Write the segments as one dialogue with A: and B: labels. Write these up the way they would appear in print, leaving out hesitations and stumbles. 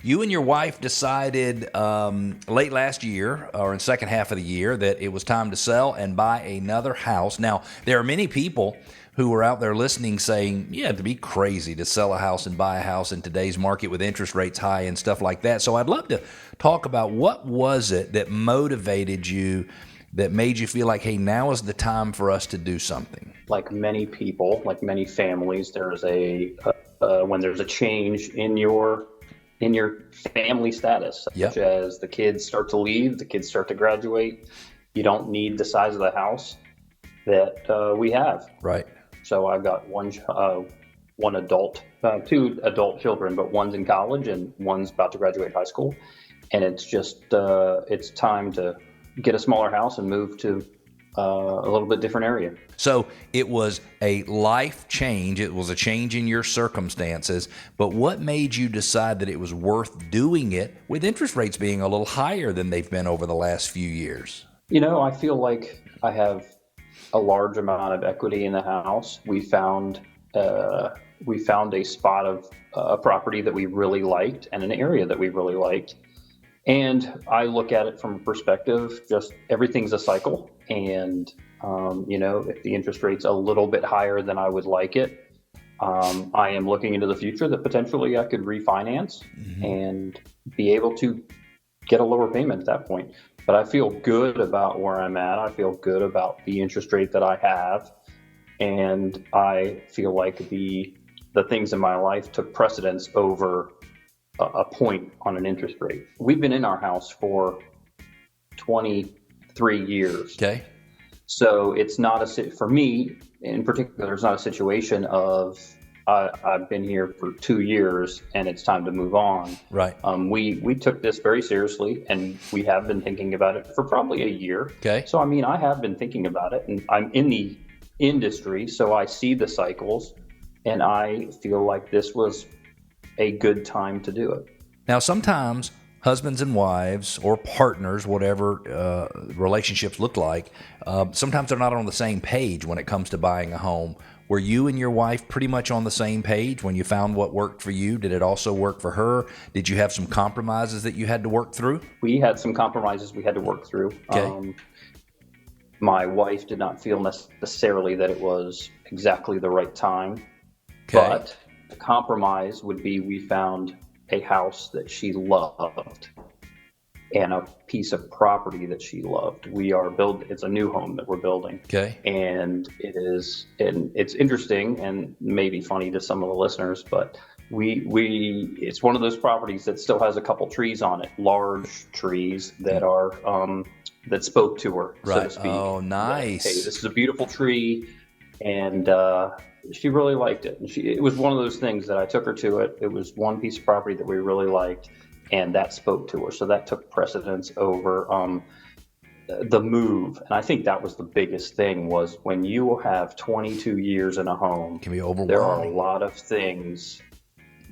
A: you and your wife decided late last year or in the second half of the year that it was time to sell and buy another house. Now, there are many people who are out there listening saying, yeah, it'd be crazy to sell a house and buy a house in today's market with interest rates high and stuff like that. So I'd love to talk about what was it that motivated you, that made you feel like, hey, now is the time for us to do something?
B: Like many people, like many families, there's when there's a change in your family status, such as the kids start to leave, the kids start to graduate, you don't need the size of the house that we have.
A: Right.
B: So I've got one adult, two adult children, but one's in college and one's about to graduate high school. And it's just, it's time to get a smaller house and move to a little bit different area.
A: So it was a life change. It was a change in your circumstances. But what made you decide that it was worth doing it with interest rates being a little higher than they've been over the last few years?
B: I feel like I have a large amount of equity in the house. We found a spot of a property that we really liked and an area that we really liked. And I look at it from a perspective, just everything's a cycle. And, if the interest rate's a little bit higher than I would like it, I am looking into the future that potentially I could refinance and be able to get a lower payment at that point. But I feel good about where I'm at. I feel good about the interest rate that I have. And I feel like the things in my life took precedence over a point on an interest rate. We've been in our house for 23 years.
A: Okay.
B: So it's not for me in particular, it's not a situation of I've been here for 2 years and it's time to move on.
A: Right.
B: We took this very seriously and we have been thinking about it for probably a year.
A: Okay.
B: So, I have been thinking about it and I'm in the industry, so I see the cycles and I feel like this was a good time to do it.
A: Now, sometimes husbands and wives or partners, whatever relationships look like, sometimes they're not on the same page when it comes to buying a home. Were you and your wife pretty much on the same page when you found what worked for you? Did it also work for her? Did you have some compromises that you had to work through?
B: We had some compromises we had to work through.
A: Okay.
B: My wife did not feel necessarily that it was exactly the right time.
A: Okay.
B: But the compromise would be we found a house that she loved and a piece of property that she loved. It's a new home that we're building.
A: Okay.
B: And it's interesting and maybe funny to some of the listeners, but it's one of those properties that still has a couple trees on it, large trees that are, that spoke to her,
A: right.
B: so to speak.
A: Oh, nice.
B: Hey, this is a beautiful tree. And, she really liked it. And it was one of those things that I took her to it. It was one piece of property that we really liked, and that spoke to her. So that took precedence over the move. And I think that was the biggest thing, was when you have 22 years in a home,
A: It can be overwhelming.
B: there are a lot of things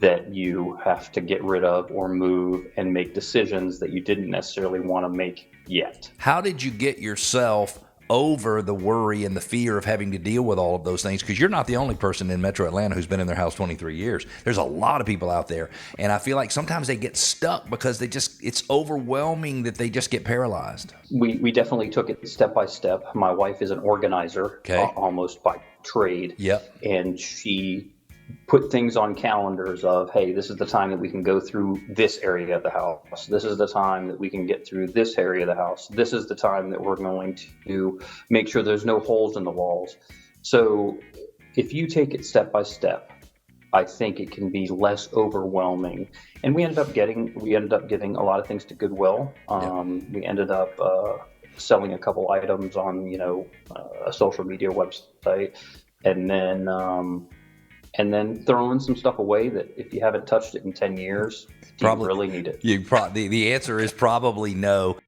B: that you have to get rid of or move and make decisions that you didn't necessarily want to make yet.
A: How did you get yourself over the worry and the fear of having to deal with all of those things? Because you're not the only person in Metro Atlanta who's been in their house 23 years. There's a lot of people out there. And I feel like sometimes they get stuck because it's overwhelming that they just get paralyzed.
B: We definitely took it step by step. My wife is an organizer, almost by trade.
A: Yep.
B: And she put things on calendars of, hey, this is the time that we can go through this area of the house. This is the time that we can get through this area of the house. This is the time that we're going to make sure there's no holes in the walls. So if you take it step by step, I think it can be less overwhelming. And we ended up giving a lot of things to Goodwill. We ended up selling a couple items on, a social media website, and then throwing some stuff away that if you haven't touched it in 10 years, do you really need it?
A: The answer is probably no.